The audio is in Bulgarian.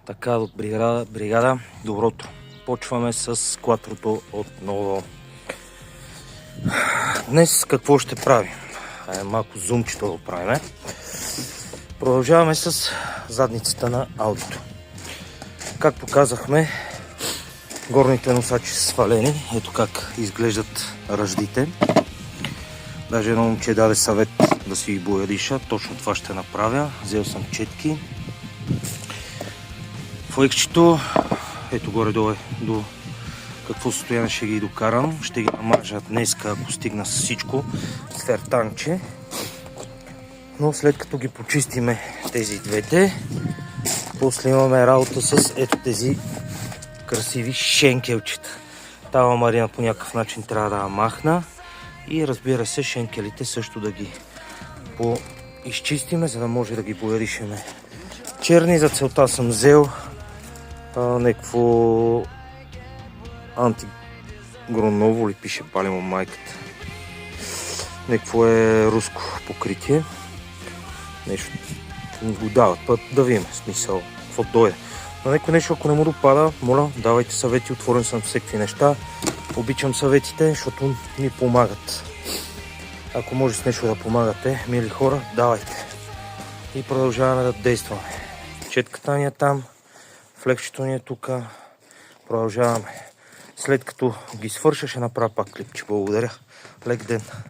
Така, от бригада, доброто. Почваме с кватрото отново. Днес какво ще правим? Малко зумчето да правим. Продължаваме с задницата на аудито. Както казахме, горните носачи са свалени. Ето как изглеждат ръждите. Даже едно момче даде съвет да си ги боядиша. Точно това ще направя. Взел съм четки. Флексчето, ето горе-долу до какво състояние ще ги докарам. Ще ги намажа днес, ако стигна с всичко, с фертанче. Но след като ги почистиме тези двете, после имаме работа с ето тези красиви шенкелчета. Тава Марина по някакъв начин трябва да я махна. И разбира се, шенкелите също да ги изчистиме, за да може да ги боядишеме черни. За целта съм взел някакво антигроново ли пише, палимо майката. Някакво е руско покритие. Нещо го дават, път да видим смисъл, какво дойде. На някой нещо, ако не му допада, моля, давайте съвети, отворен съм всеки неща. Обичам съветите, защото ми помагат. Ако може с нещо да помагате, мили хора, давайте. И продължаваме да действаме. Четката ни е там, флекчето ни е тук. Продължаваме. След като ги свърша, ще направя пак клипче. Благодаря. Лек ден.